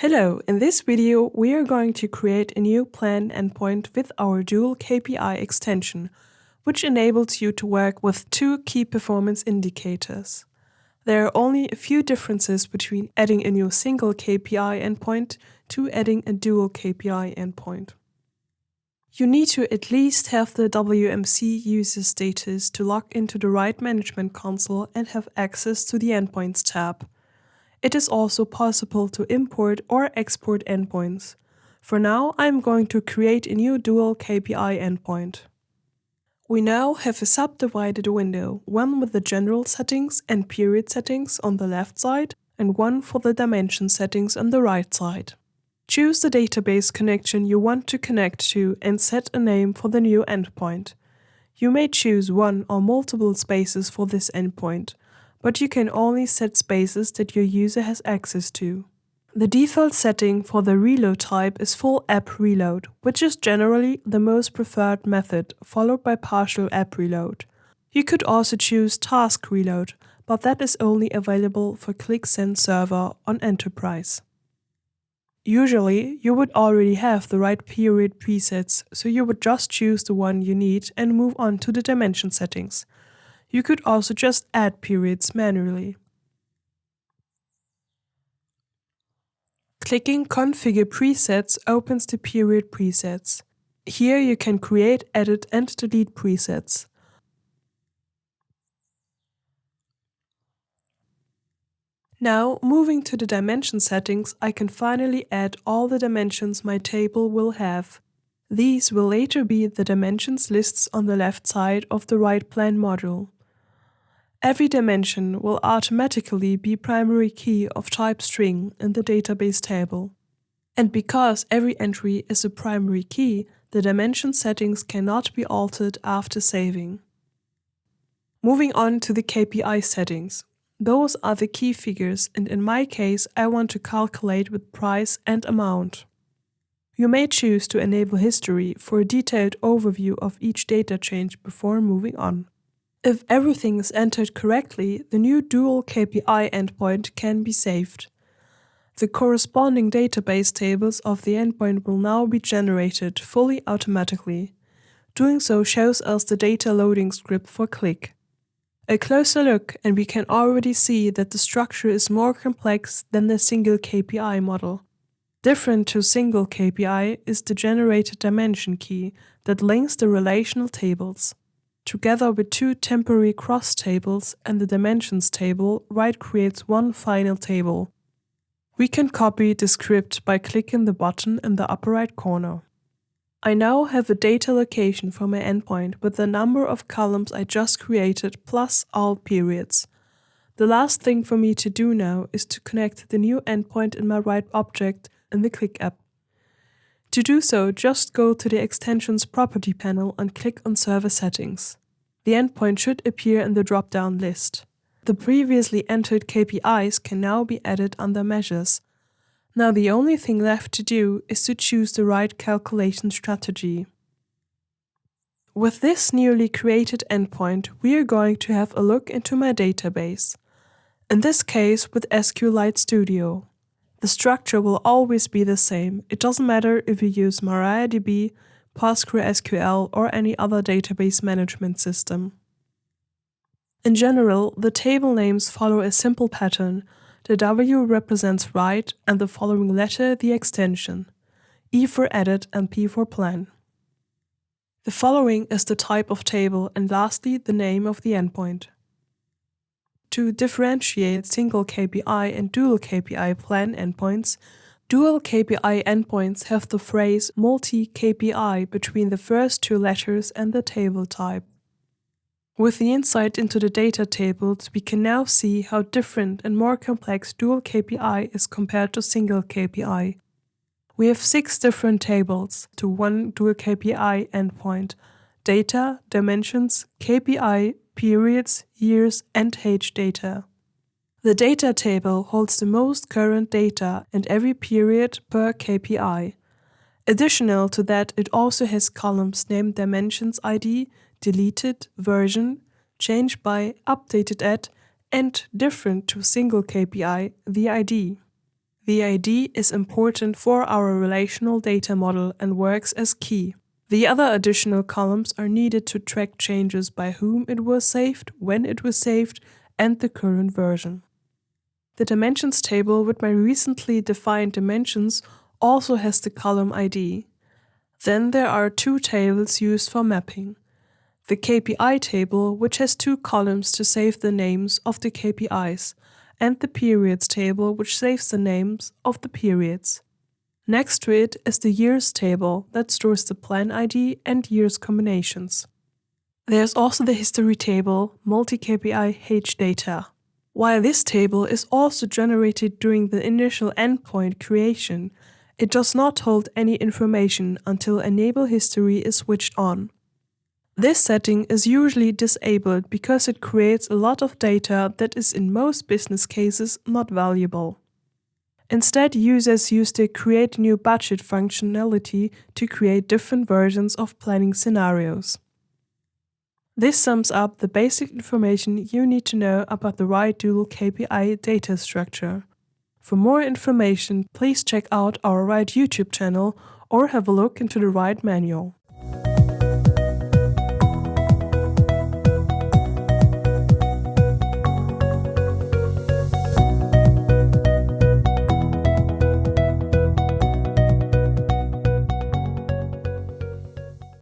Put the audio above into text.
Hello, in this video we are going to create a new plan endpoint with our Dual KPI extension, which enables you to work with two key performance indicators. There are only a few differences between adding a new single KPI endpoint to adding a Dual KPI endpoint. You need to at least have the WMC user status to log into the right management console and have access to the Endpoints tab. It is also possible to import or export endpoints. For now, I am going to create a new Dual KPI endpoint. We now have a subdivided window, one with the general settings and period settings on the left side, and one for the dimension settings on the right side. Choose the database connection you want to connect to and set a name for the new endpoint. You may choose one or multiple spaces for this endpoint, but you can only set spaces that your user has access to. The default setting for the reload type is full app reload, which is generally the most preferred method, followed by partial app reload. You could also choose task reload, but that is only available for ClickSense server on Enterprise. Usually, you would already have the right period presets, so you would just choose the one you need and move on to the dimension settings. You could also just add periods manually. Clicking Configure Presets opens the period presets. Here you can create, edit and delete presets. Now, moving to the dimension settings, I can finally add all the dimensions my table will have. These will later be the dimensions lists on the left side of the right plan module. Every dimension will automatically be primary key of type string in the database table. And because every entry is a primary key, the dimension settings cannot be altered after saving. Moving on to the KPI settings. Those are the key figures, and in my case I want to calculate with price and amount. You may choose to enable history for a detailed overview of each data change before moving on. If everything is entered correctly, the new Dual KPI endpoint can be saved. The corresponding database tables of the endpoint will now be generated fully automatically. Doing so shows us the data loading script for Click. A closer look and we can already see that the structure is more complex than the single KPI model. Different to single KPI is the generated dimension key that links the relational tables. Together with two temporary cross tables and the dimensions table, right creates one final table. We can copy the script by clicking the button in the upper right corner. I now have a data location for my endpoint with the number of columns I just created plus all periods. The last thing for me to do now is to connect the new endpoint in my right object in the Click app. To do so, just go to the extension's property panel and click on Server Settings. The endpoint should appear in the drop-down list. The previously entered KPIs can now be added under Measures. Now the only thing left to do is to choose the right calculation strategy. With this newly created endpoint, we are going to have a look into my database. In this case with SQLite Studio. The structure will always be the same. It doesn't matter if you use MariaDB, PostgreSQL or any other database management system. In general, the table names follow a simple pattern. The W represents write and the following letter the extension, E for edit and P for plan. The following is the type of table and lastly the name of the endpoint. To differentiate single KPI and dual KPI plan endpoints, Dual KPI endpoints have the phrase multi-KPI between the first two letters and the table type. With the insight into the data tables, we can now see how different and more complex Dual KPI is compared to single KPI. We have 6 different tables to one Dual KPI endpoint: data, dimensions, KPI, periods, years, and age data. The data table holds the most current data and every period per KPI. Additional to that, it also has columns named dimensions ID, deleted, version, changed by, updated at, and different to single KPI, the ID. The ID is important for our relational data model and works as key. The other additional columns are needed to track changes by whom it was saved, when it was saved, and the current version. The dimensions table with my recently defined dimensions also has the column ID. Then there are two tables used for mapping. The KPI table, which has two columns to save the names of the KPIs, and the periods table, which saves the names of the periods. Next to it is the years table that stores the plan ID and years combinations. There's also the history table, multi-KPI H data. While this table is also generated during the initial endpoint creation, it does not hold any information until Enable History is switched on. This setting is usually disabled because it creates a lot of data that is in most business cases not valuable. Instead, users use the Create New Budget functionality to create different versions of planning scenarios. This sums up the basic information you need to know about the right Dual KPI data structure. For more information, please check out our right YouTube channel or have a look into the right manual.